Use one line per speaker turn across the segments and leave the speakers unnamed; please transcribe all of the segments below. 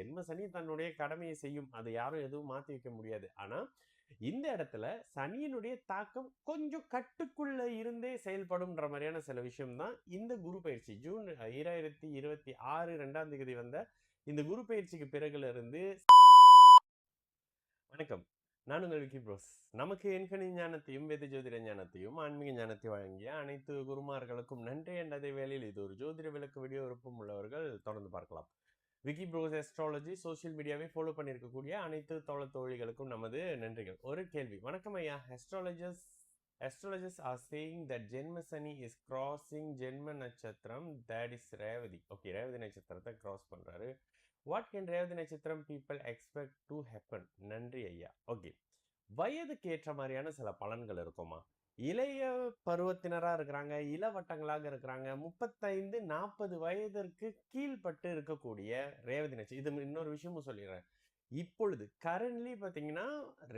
ஜென்ம சனி தன்னுடைய கடமையை செய்யும், அதை யாரும் எதுவும் மாத்தி வைக்க முடியாது. ஆனா இந்த இடத்துல சனியினுடைய தாக்கம் கொஞ்சம் கட்டுக்குள்ள இருந்தே செயல்படும்ன்ற மாதிரியான சில விஷயம் தான் இந்த குரு பயிற்சி. ஜூன் 2026 2ஆம் தேதி வந்த இந்த குரு பயிற்சிக்கு பிறகுல இருந்து. வணக்கம், நான் உங்கள் விக்கி ப்ரோஸ். நமக்கு எண்கணி ஞானத்தையும் வேத ஜோதிட ஞானத்தையும் ஆன்மீக ஞானத்தை வழங்கிய அனைத்து குருமார்களுக்கும் நன்றி. என்ற அதே வேளையில் இது ஒரு ஜோதிட விளக்கு வீடியோ விருப்பம் உள்ளவர்கள் தொடர்ந்து பார்க்கலாம். விக்கி ப்ரோஸ் அஸ்ட்ராலஜி சோசியல் மீடியாவை ஃபாலோ பண்ணியிருக்கக்கூடிய அனைத்து தோழிகளுக்கும் நமது நன்றிகள். ஒரு கேள்வி. வணக்கம் ஐயா. Astrologers are saying that Janma Sani is crossing Janma Nakshatram, that is Revati. Okay, Revati Nakshatrத்தை cross பண்றாரு. What can Revati Nakshatram people expect to happen? நன்றி ஐயா. ஓகே, வயதுக்கு ஏற்ற மாதிரியான சில பலன்கள் இருக்குமா? இளைய பருவத்தினரா இருக்கிறாங்க, இளவட்டங்களாக இருக்கிறாங்க, 35-40 வயதிற்கு கீழ்பட்டு இருக்கக்கூடிய ரேவதி நட்சத்திரம். இது இன்னொரு விஷயமும் சொல்லிடுறேன். இப்பொழுது கரண்ட்லி பார்த்தீங்கன்னா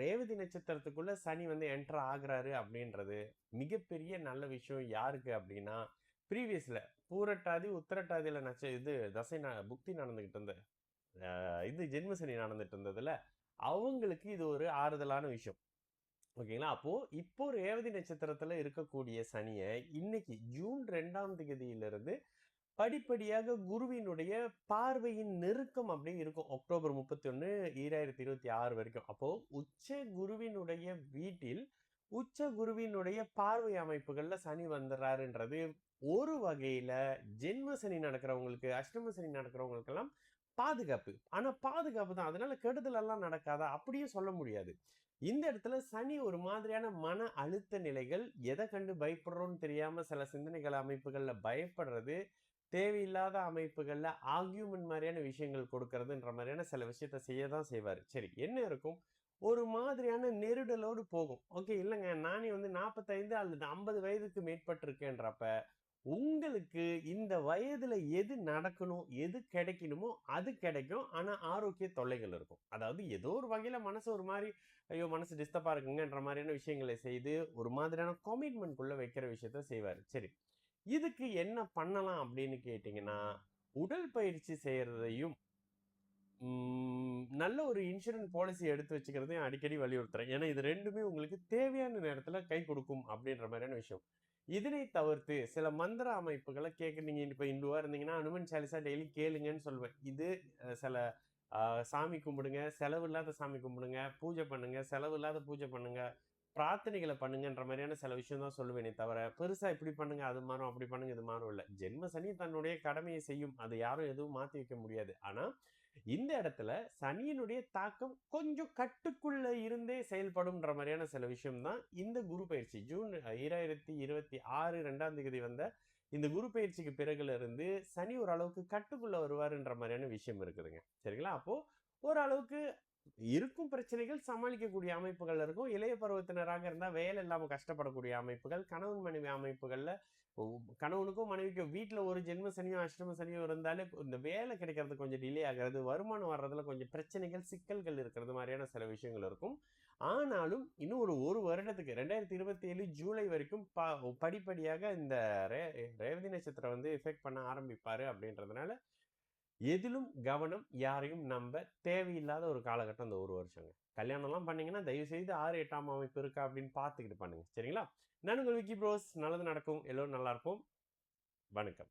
ரேவதி நட்சத்திரத்துக்குள்ள சனி வந்து என்டர் ஆகுறாரு அப்படின்றது மிகப்பெரிய நல்ல விஷயம். யாருக்கு அப்படின்னா, ப்ரீவியஸ்ல பூரட்டாதி உத்திரட்டாதியில இது தசை புக்தி நடந்துகிட்டு இருந்த இது ஜென்மசனி நடந்துட்டு இருந்ததுல அவங்களுக்கு இது ஒரு ஆறுதலான விஷயம். ஓகேங்களா? அப்போ இப்போ ரேவதி நட்சத்திரத்துல இருக்கக்கூடிய சனியை இன்னைக்கு ஜூன் 2ஆம் தேதியிலிருந்து படிப்படியாக குருவினுடைய பார்வையின் நெருக்கம் அப்படி இருக்கும். அக்டோபர் 31 2026 வரைக்கும். அப்போ உச்ச குருவினுடைய வீட்டில் உச்ச குருவினுடைய பார்வை அமைப்புகள்ல சனி வந்துடுறாருன்றது ஒரு வகையில ஜென்ம சனி நடக்கிறவங்களுக்கு, அஷ்டம சனி நடக்கிறவங்களுக்கு எல்லாம் பாதுகாப்பு. ஆனா பாதுகாப்பு தான், அதனால கெடுதல் எல்லாம் நடக்காதா அப்படியே சொல்ல முடியாது. இந்த இடத்துல சனி ஒரு மாதிரியான மன அழுத்த நிலைகள், எதை கண்டு பயப்படுறோம்னு தெரியாம சில சிந்தனைகள் அமைப்புகள்ல பயப்படுறது, தேவையில்லாத அமைப்புகள்ல ஆர்கியூமெண்ட் மாதிரியான விஷயங்கள் கொடுக்கறதுன்ற மாதிரியான சில விஷயத்த செய்யதான் செய்வாரு. சரி, என்ன இருக்கும்? ஒரு மாதிரியான நெருடலோடு போகும். ஓகே, இல்லைங்க நானே வந்து 45 அல்லது 50 வயதுக்கு மேற்பட்டிருக்கேன்றப்ப உங்களுக்கு இந்த வயதுல எது நடக்கணும், எது கிடைக்கணுமோ அது கிடைக்கும். ஆனா ஆரோக்கிய தொல்லைகள் இருக்கும். அதாவது ஏதோ ஒரு வகையில மனசு ஒரு மாதிரி, ஐயோ மனசு டிஸ்டர்பா இருக்குங்கன்ற மாதிரியான விஷயங்களை செய்து ஒரு மாதிரியான கமிட்மெண்ட் குள்ள வைக்கிற விஷயத்த செய்வாரு. சரி, இதுக்கு என்ன பண்ணலாம் அப்படின்னு கேட்டீங்கன்னா, உடல் பயிற்சி செய்யறதையும் நல்ல ஒரு இன்சூரன்ஸ் பாலிசி எடுத்து வச்சுக்கிறதையும் அடிக்கடி வலியுறுத்துறேன். ஏன்னா இது ரெண்டுமே உங்களுக்கு தேவையான நேரத்துல கை கொடுக்கும் அப்படின்ற மாதிரியான விஷயம். இதனை தவிர்த்து சில மந்திர அமைப்புகளை கேட்க, நீங்க இப்ப இந்துவா இருந்தீங்கன்னா அனுமன் சாலிசா டெய்லி கேளுங்கன்னு சொல்லுவேன். இது சில சாமி கும்பிடுங்க, செலவு இல்லாத சாமி கும்பிடுங்க, பூஜை பண்ணுங்க, செலவு இல்லாத பூஜை பண்ணுங்க, பிரார்த்தனைகளை பண்ணுங்கன்ற மாதிரியான சில விஷயம் தான் சொல்லுவேனே தவிர, பெருசா இப்படி பண்ணுங்க அது மாறும், அப்படி பண்ணுங்க இது மாறும் இல்லை. ஜென்ம சனி தன்னுடைய கடமையை செய்யும், அதை யாரும் எதுவும் மாத்தி வைக்க முடியாது. ஆனா இந்த இடத்துல சனியினுடைய தாக்கம் கொஞ்சம் கட்டுக்குள்ள இருந்தே செயல்படும்ன்ற மாதிரியான சில விஷயம் தான் இந்த குரு பயிற்சி. ஜூன் 2026 2ஆம் தேதி வந்த இந்த குரு பயிற்சிக்கு பிறகுல இருந்து சனி ஓரளவுக்கு கட்டுக்குள்ள வருவாருன்ற மாதிரியான விஷயம் இருக்குதுங்க. சரிங்களா? அப்போ ஓரளவுக்கு இருக்கும் பிரச்சனைகள் சமாளிக்கக்கூடிய அமைப்புகள் இருக்கும். இளைய பருவத்தினராக இருந்தா வேலை இல்லாம கஷ்டப்படக்கூடிய அமைப்புகள், கணவன் மனைவி அமைப்புகள்ல கணவனுக்கும் மனைவிக்கும் வீட்டுல ஒரு ஜென்ம சனியும் அஷ்டம சனியும் இருந்தாலே இந்த வேலை கிடைக்கிறது கொஞ்சம் டிலே ஆகிறது, வருமானம் வர்றதுல கொஞ்சம் பிரச்சனைகள் சிக்கல்கள் இருக்கிறது மாதிரியான சில விஷயங்கள் இருக்கும். ஆனாலும் இன்னும் ஒரு வருடத்துக்கு 2027 ஜூலை வரைக்கும் படிப்படியாக இந்த ரேவதி நட்சத்திரம் வந்து எஃபெக்ட் பண்ண ஆரம்பிப்பாரு. அப்படின்றதுனால எதிலும் கவனம், யாரையும் நம்ப தேவையில்லாத ஒரு காலகட்டம் இந்த ஒரு வருஷங்க. கல்யாணம்லாம் பண்ணீங்கன்னா தயவு செய்து 6 8ஆம் அமைப்பு இருக்கா அப்படின்னு பார்த்துக்கிட்டு பண்ணுங்க. சரிங்களா? நான் உங்கள் விக்கி ப்ரோஸ். நல்லது நடக்கும், எல்லோரும் நல்லா இருப்போம். வணக்கம்.